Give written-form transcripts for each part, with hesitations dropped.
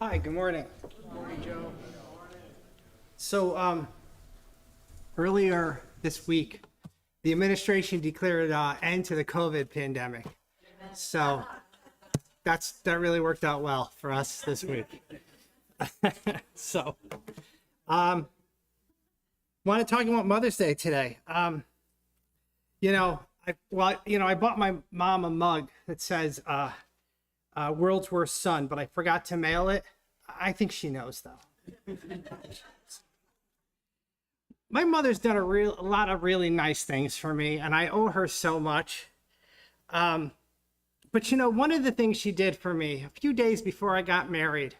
Hi, good morning. Good morning, Joe. So earlier this week, the administration declared end to the COVID pandemic. So that really worked out well for us this week. So want to talk about Mother's Day today. I bought my mom a mug that says "World's Worst Son," but I forgot to mail it. I think she knows though. My mother's done a lot of really nice things for me, and I owe her so much. But one of the things she did for me a few days before I got married,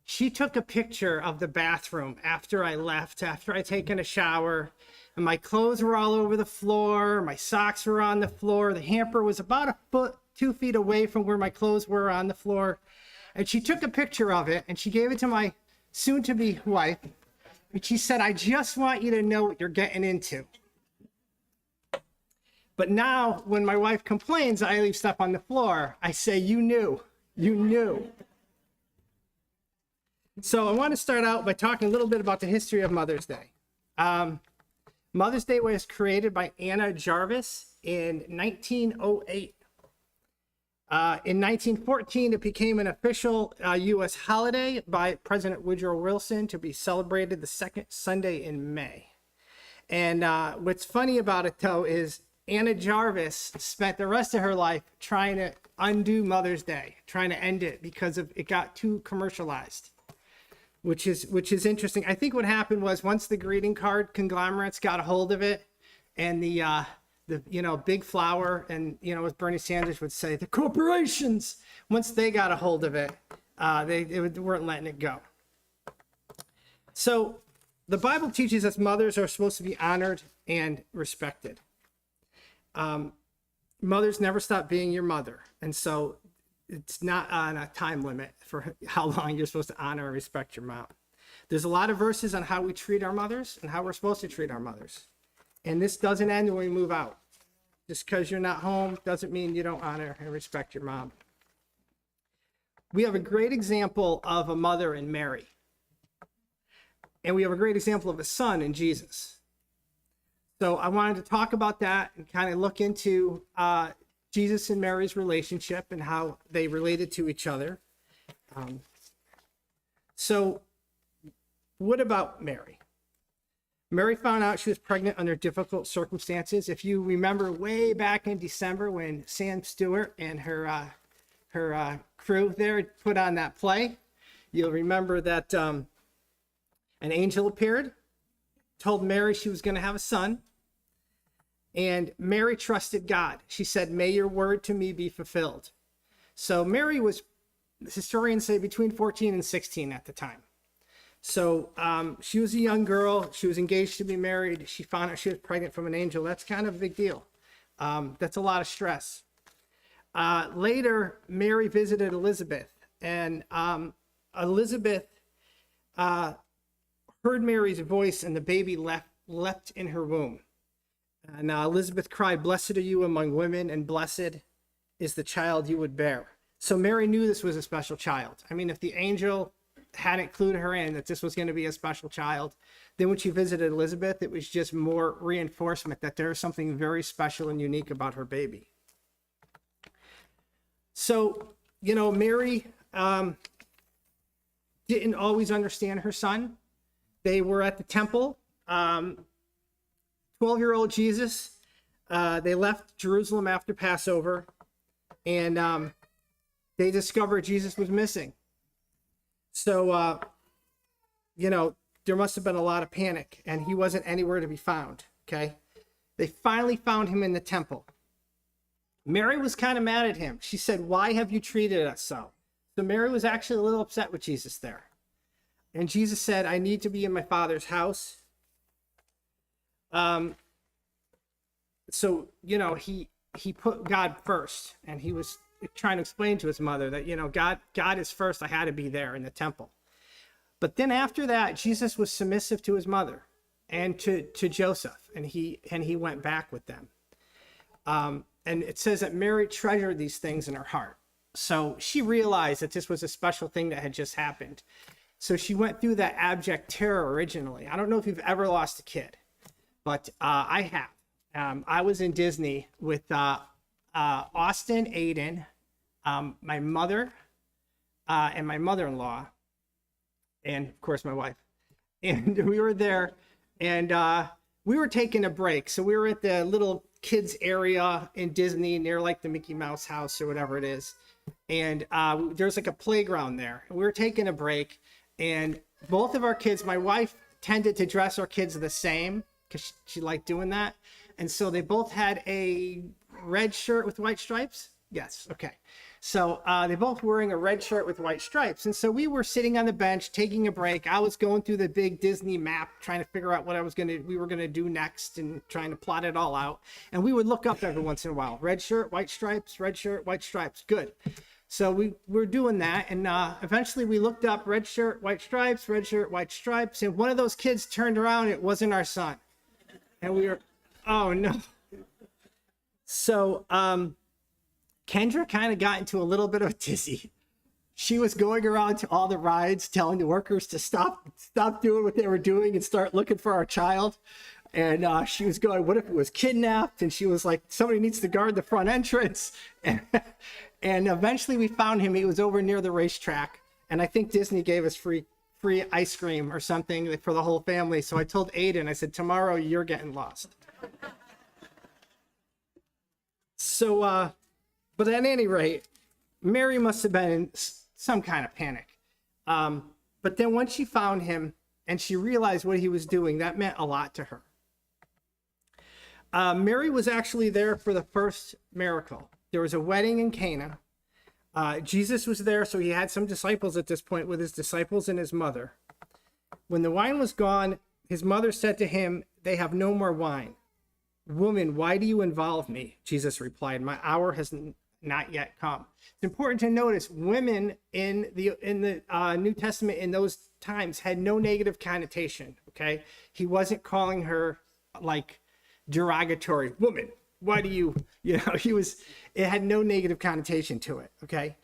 she took a picture of the bathroom after I left, after I'd taken a shower, and my clothes were all over the floor, my socks were on the floor, the hamper was about a foot, 2 feet away from where my clothes were on the floor. And she took a picture of it and she gave it to my soon-to-be wife. And she said, "I just want you to know what you're getting into." But now when my wife complains I leave stuff on the floor, I say, you knew. So I want to start out by talking a little bit about the history of Mother's Day. Mother's Day was created by Anna Jarvis in 1908. In 1914, it became an official U.S. holiday by President Woodrow Wilson to be celebrated the second Sunday in May. And what's funny about it, though, is Anna Jarvis spent the rest of her life trying to undo Mother's Day, trying to end it because it got too commercialized, which is interesting. I think what happened was once the greeting card conglomerates got a hold of it, and the big flower, and as Bernie Sanders would say, the corporations, once they got a hold of it, they weren't letting it go. So the Bible teaches us mothers are supposed to be honored and respected. Mothers never stop being your mother, and so it's not on a time limit for how long you're supposed to honor and respect your mom. There's a lot of verses on how we treat our mothers and how we're supposed to treat our mothers. And this doesn't end when we move out. Just because you're not home doesn't mean you don't honor and respect your mom. We have a great example of a mother in Mary. And we have a great example of a son in Jesus. So I wanted to talk about that and kind of look into Jesus and Mary's relationship and how they related to each other. So what about Mary? Mary found out she was pregnant under difficult circumstances. If you remember way back in December when Sam Stewart and her crew there put on that play, you'll remember that an angel appeared, told Mary she was going to have a son, and Mary trusted God. She said, "May your word to me be fulfilled." So Mary was, historians say, between 14 and 16 at the time. So she was a young girl. She was engaged to be married. She found out she was pregnant from an angel. That's kind of a big deal. That's a lot of stress. Later, Mary visited Elizabeth, and Elizabeth heard Mary's voice, and the baby leapt in her womb. And Elizabeth cried, "Blessed are you among women, and blessed is the child you would bear." So Mary knew this was a special child. I mean, if the angel hadn't clued her in that this was going to be a special child, then when she visited Elizabeth, it was just more reinforcement that there was something very special and unique about her baby. So, Mary didn't always understand her son. They were at the temple. 12-year-old Jesus, they left Jerusalem after Passover, and they discovered Jesus was missing. So, there must have been a lot of panic, and he wasn't anywhere to be found, okay? They finally found him in the temple. Mary was kind of mad at him. She said, "Why have you treated us so?" So Mary was actually a little upset with Jesus there. And Jesus said, "I need to be in my Father's house." So, he put God first, and he was trying to explain to his mother that, God is first. I had to be there in the temple. But then after that, Jesus was submissive to his mother and to Joseph, and he went back with them. And it says that Mary treasured these things in her heart. So she realized that this was a special thing that had just happened. So she went through that abject terror originally. I don't know if you've ever lost a kid, but I have. I was in Disney with Austin, Aiden, my mother, and my mother-in-law, and of course my wife. And we were there, and we were taking a break. So we were at the little kids area in Disney near like the Mickey Mouse house or whatever it is. And there's like a playground there. And we were taking a break, and both of our kids, my wife tended to dress our kids the same because she liked doing that. And so they both had a red shirt with white stripes. Yes. Okay. So they both wearing a red shirt with white stripes. And so we were sitting on the bench taking a break. I was going through the big Disney map, trying to figure out what we were going to do next and trying to plot it all out. And we would look up every once in a while. Red shirt, white stripes, red shirt, white stripes. Good. So we were doing that. And eventually we looked up red shirt, white stripes, red shirt, white stripes. And one of those kids turned around. It wasn't our son. And we were, oh no. So, Kendra kind of got into a little bit of a tizzy. She was going around to all the rides, telling the workers to stop doing what they were doing and start looking for our child. And she was going, what if it was kidnapped? And she was like, somebody needs to guard the front entrance. And eventually we found him. He was over near the racetrack. And I think Disney gave us free ice cream or something for the whole family. So I told Aiden, I said, tomorrow you're getting lost. So, but at any rate, Mary must have been in some kind of panic. But then once she found him and she realized what he was doing, that meant a lot to her. Mary was actually there for the first miracle. There was a wedding in Cana. Jesus was there, so he had some disciples at this point with his disciples and his mother. When the wine was gone, his mother said to him, "They have no more wine." "Woman, why do you involve me?" Jesus replied, "My hour has not yet come." It's important to notice women in the New Testament in those times had no negative connotation. Okay, he wasn't calling her like derogatory. "Woman, why do you know?" It had no negative connotation to it. Okay.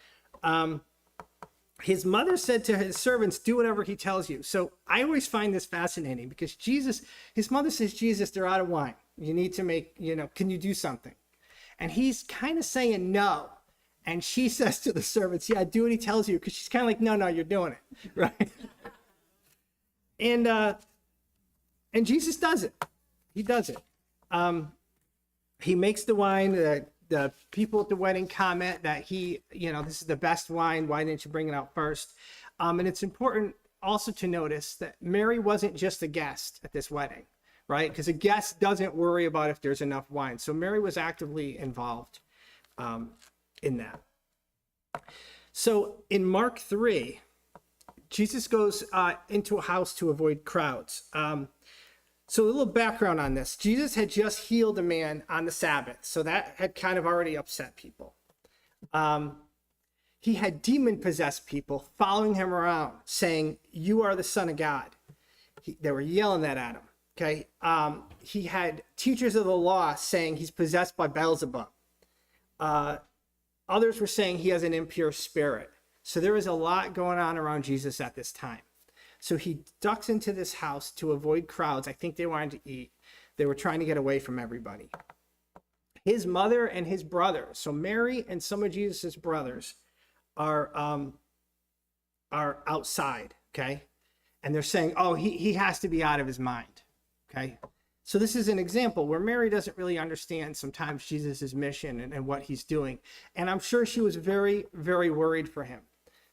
His mother said to his servants, "Do whatever he tells you." So I always find this fascinating because his mother says, "Jesus, they're out of wine. You need to make, can you do something?" And he's kind of saying no. And she says to the servants, "Yeah, do what he tells you." Because she's kind of like, no, you're doing it. Right. And Jesus does it. He does it. He makes the wine. The people at the wedding comment that this is the best wine. Why didn't you bring it out first? And it's important also to notice that Mary wasn't just a guest at this wedding, right? Because a guest doesn't worry about if there's enough wine. So Mary was actively involved in that. So in Mark 3, Jesus goes into a house to avoid crowds. So a little background on this. Jesus had just healed a man on the Sabbath. So that had kind of already upset people. He had demon-possessed people following him around saying, "You are the Son of God." They were yelling that at him. Okay. He had teachers of the law saying he's possessed by Beelzebub. Others were saying he has an impure spirit. So there was a lot going on around Jesus at this time. So he ducks into this house to avoid crowds. I think they wanted to eat. They were trying to get away from everybody. His mother and his brothers, so Mary and some of Jesus's brothers are outside, okay? And they're saying, "Oh, he has to be out of his mind." Okay. So this is an example where Mary doesn't really understand sometimes Jesus's mission and what he's doing. And I'm sure she was very, very worried for him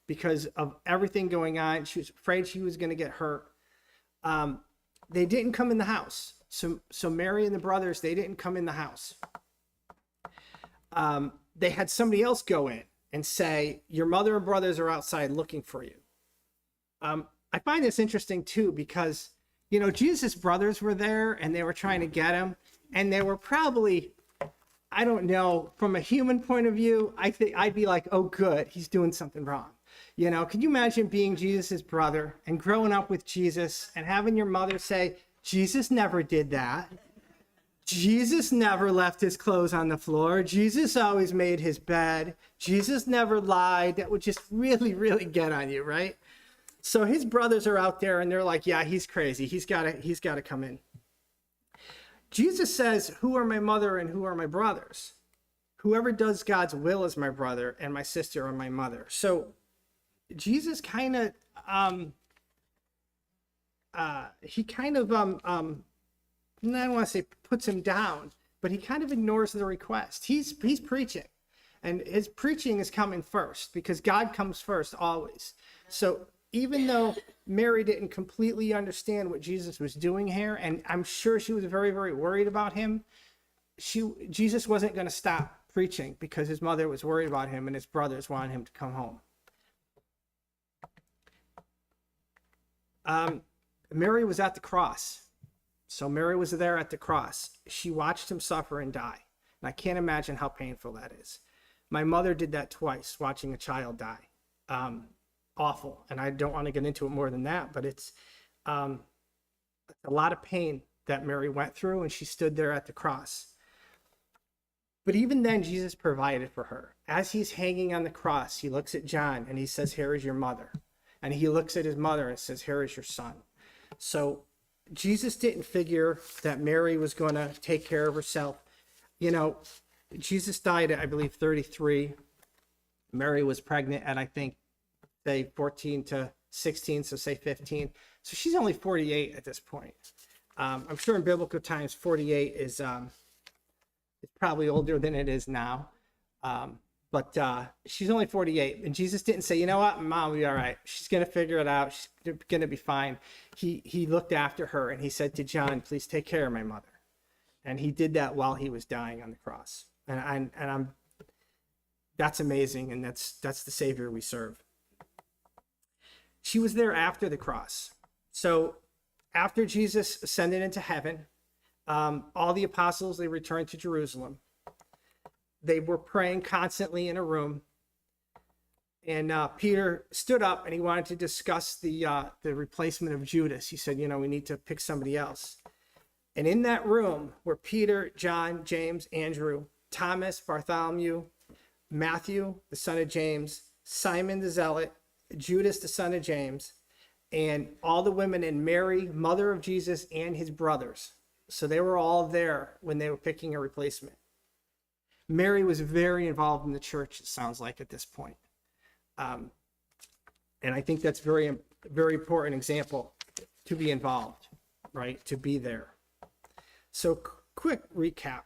because of everything going on. She was afraid she was going to get hurt. They didn't come in the house. So Mary and the brothers, they didn't come in the house. They had somebody else go in and say, "Your mother and brothers are outside looking for you." I find this interesting too, because Jesus' brothers were there and they were trying to get him, and they were probably, I don't know, from a human point of view, I think I'd be like, "Oh, good, he's doing something wrong." Can you imagine being Jesus' brother and growing up with Jesus and having your mother say, "Jesus never did that. Jesus never left his clothes on the floor. Jesus always made his bed. Jesus never lied. That would just really, really get on you, right? So his brothers are out there and they're like, yeah, he's crazy. He's got to come in. Jesus says, who are my mother and who are my brothers? Whoever does God's will is my brother, and my sister or my mother. So Jesus kind of, I don't want to say puts him down, but he kind of ignores the request. He's preaching, and his preaching is coming first because God comes first always. So even though Mary didn't completely understand what Jesus was doing here, and I'm sure she was very, very worried about him, Jesus wasn't going to stop preaching because his mother was worried about him and his brothers wanted him to come home. Mary was at the cross. So Mary was there at the cross. She watched him suffer and die. And I can't imagine how painful that is. My mother did that twice, watching a child die. Awful. And I don't want to get into it more than that, but it's a lot of pain that Mary went through, and she stood there at the cross. But even then, Jesus provided for her. As he's hanging on the cross, he looks at John and he says, here is your mother. And he looks at his mother and says, here is your son. So Jesus didn't figure that Mary was going to take care of herself. You know, Jesus died at, I believe, 33. Mary was pregnant at, I think, say 14 to 16, so say 15. So she's only 48 at this point. I'm sure in biblical times, 48 is it's probably older than it is now. But she's only 48. And Jesus didn't say, you know what, Mom will be all right. She's going to figure it out. She's going to be fine. He looked after her and he said to John, please take care of my mother. And he did that while he was dying on the cross. And I'm that's amazing. And that's the Savior we serve. She was there after the cross. So after Jesus ascended into heaven, all the apostles, they returned to Jerusalem. They were praying constantly in a room. And Peter stood up and he wanted to discuss the replacement of Judas. He said, we need to pick somebody else. And in that room were Peter, John, James, Andrew, Thomas, Bartholomew, Matthew, the son of James, Simon the Zealot, Judas, the son of James, and all the women, and Mary, mother of Jesus, and his brothers. So they were all there when they were picking a replacement. Mary was very involved in the church, it sounds like, at this point. And I think that's very, very important example to be involved, right? To be there. So quick recap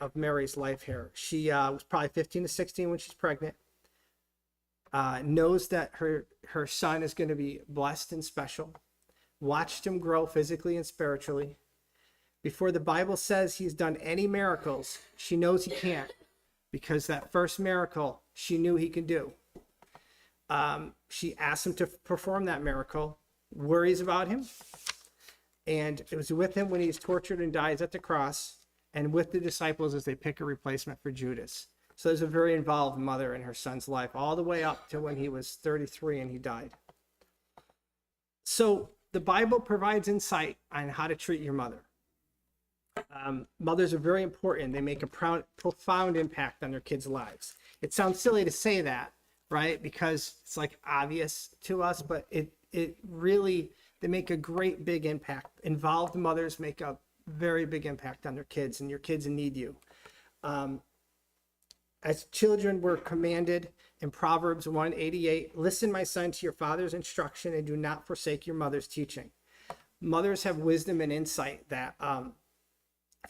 of Mary's life here. She was probably 15 to 16 when she's pregnant. Knows that her son is going to be blessed and special. Watched him grow physically and spiritually. Before the Bible says he's done any miracles, she knows he can't, because that first miracle she knew he could do. She asked him to perform that miracle, worries about him, and it was with him when he's tortured and dies at the cross, and with the disciples as they pick a replacement for Judas. So there's a very involved mother in her son's life, all the way up to when he was 33 and he died. So the Bible provides insight on how to treat your mother. Mothers are very important. They make a profound impact on their kids' lives. It sounds silly to say that, right? Because it's like obvious to us, but it really, they make a great big impact. Involved mothers make a very big impact on their kids, and your kids need you. As children were commanded in Proverbs 1:88, listen, my son, to your father's instruction and do not forsake your mother's teaching. Mothers have wisdom and insight that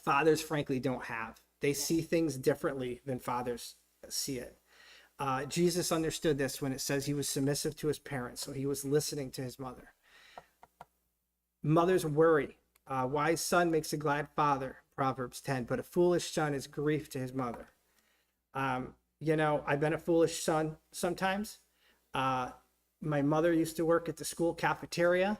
fathers frankly don't have. They see things differently than fathers see it. Jesus understood this when it says he was submissive to his parents, so he was listening to his mother. Mothers worry. A wise son makes a glad father, Proverbs 10, but a foolish son is grief to his mother. I've been a foolish son sometimes. My mother used to work at the school cafeteria,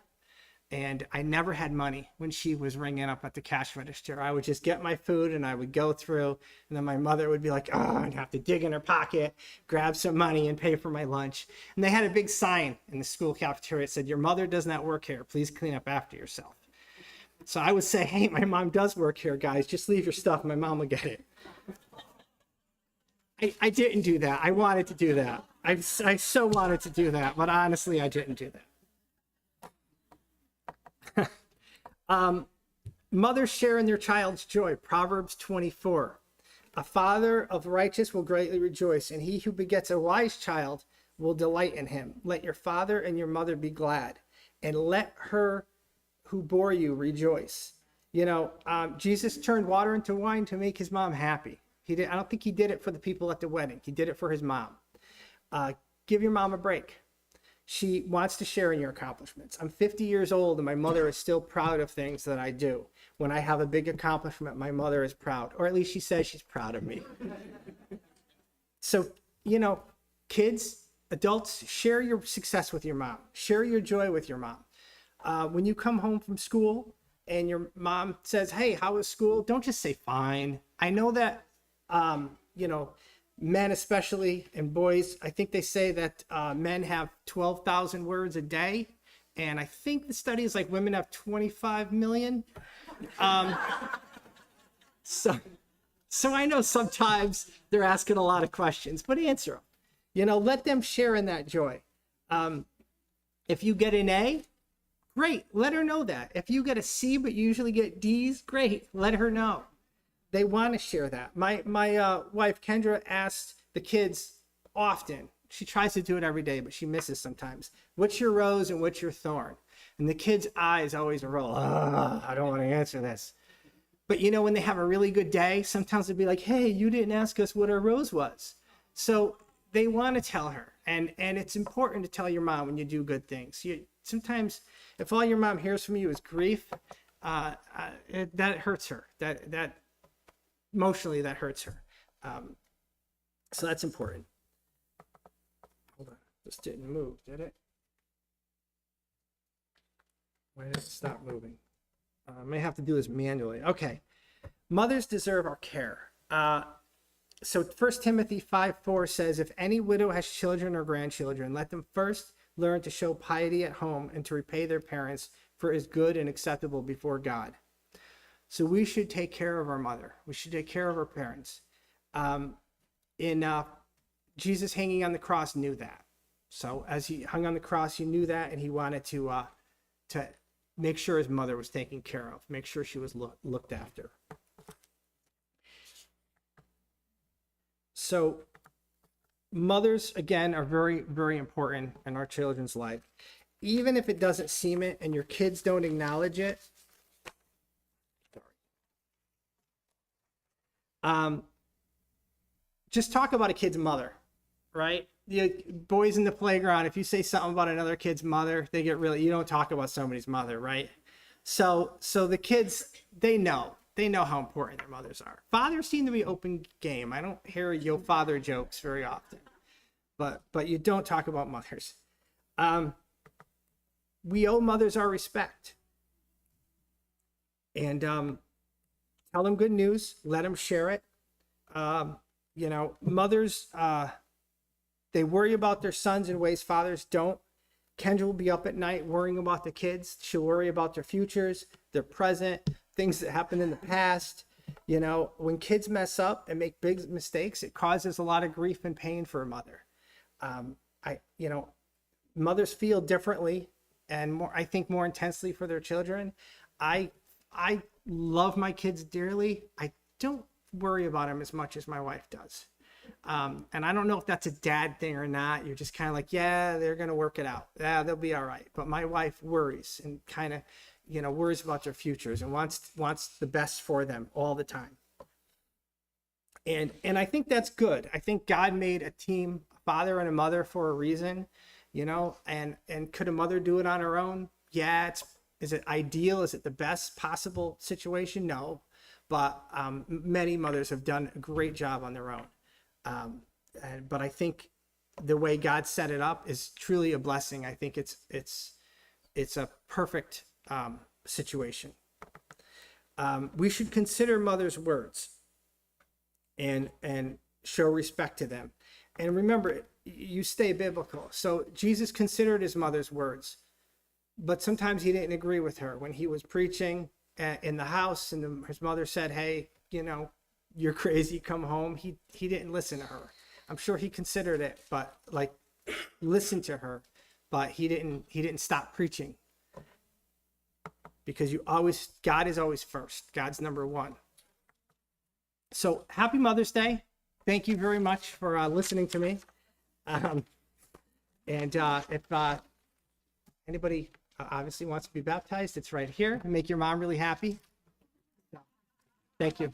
and I never had money when she was ringing up at the cash register. I would just get my food and I would go through, and then my mother would be like, I'd have to dig in her pocket, grab some money and pay for my lunch. And they had a big sign in the school cafeteria that said, your mother does not work here. Please clean up after yourself. So I would say, hey, my mom does work here, guys. Just leave your stuff. My mom will get it. I didn't do that. I wanted to do that. I so wanted to do that, but honestly, I didn't do that. Mothers share in their child's joy. Proverbs 24. A father of the righteous will greatly rejoice, and he who begets a wise child will delight in him. Let your father and your mother be glad, and let her who bore you rejoice. You know, Jesus turned water into wine to make his mom happy. He did. I don't think he did it for the people at the wedding. He did it for his mom. Give your mom a break. She wants to share in your accomplishments. I'm 50 years old and my mother is still proud of things that I do. When I have a big accomplishment, my mother is proud, or at least she says she's proud of me. So, you know, kids, adults, share your success with your mom. Share your joy with your mom. When you come home from school and your mom says, hey, how was school? Don't just say fine. I know that, you know, men especially, and boys, I think they say that men have 12,000 words a day. And I think the study is like women have 25 million. So I know sometimes they're asking a lot of questions, but answer them. You know, let them share in that joy. If you get an A, great. Let her know that. If you get a C, but you usually get D's, great. Let her know. They want to share that. My wife, Kendra, asked the kids often. She tries to do it every day, but she misses sometimes. What's your rose and what's your thorn? And the kids' eyes always roll. I don't want to answer this. But, you know, when they have a really good day, sometimes they'll be like, hey, you didn't ask us what our rose was. So they want to tell her. And it's important to tell your mom when you do good things. Sometimes if all your mom hears from you is grief, that hurts her. That emotionally, that hurts her. So that's important. Hold on, this didn't move, did it? Why did it stop moving? I may have to do this manually. Okay, mothers deserve our care. So 1 Timothy 5:4 says, if any widow has children or grandchildren, let them first learn to show piety at home and to repay their parents, for it is good and acceptable before God. So we should take care of our mother. We should take care of our parents. Jesus hanging on the cross knew that. So as he hung on the cross, he knew that, and he wanted to make sure his mother was taken care of, make sure she was looked after. So mothers, again, are very, very important in our children's life. Even if it doesn't seem it and your kids don't acknowledge it, just talk about a kid's mother, right? The boys in the playground, if you say something about another kid's mother, they get really, you don't talk about somebody's mother, right? So the kids, they know how important their mothers are. Fathers seem to be open game. I don't hear yo father jokes very often, but you don't talk about mothers. We owe mothers our respect, and tell them good news, let them share it. You know, mothers, they worry about their sons in ways fathers don't. Kendra will be up at night worrying about the kids. She'll worry about their futures, their present, things that happened in the past. You know, when kids mess up and make big mistakes, it causes a lot of grief and pain for a mother. You know, mothers feel differently and more, I think, more intensely for their children. I love my kids dearly. I don't worry about them as much as my wife does. And I don't know if that's a dad thing or not. You're just kind of like, yeah, they're going to work it out. Yeah, they'll be all right. But my wife worries and kind of, you know, worries about their futures and wants the best for them all the time. And I think that's good. I think God made a team, a father and a mother, for a reason, you know, and could a mother do it on her own? Yeah. Is it ideal? Is it the best possible situation? No. But many mothers have done a great job on their own. But I think the way God set it up is truly a blessing. I think it's a perfect situation. We should consider mothers' words and show respect to them. And remember, you stay biblical. So Jesus considered his mother's words, but sometimes he didn't agree with her when he was preaching. in the house, and his mother said, "Hey, you're crazy. Come home." He didn't listen to her. I'm sure he considered it, but like listened to her, but he didn't stop preaching, because God is always first. God's number one. So happy Mother's Day. Thank you very much for listening to me. And if anybody obviously wants to be baptized, it's right here. Make your mom really happy. Thank you.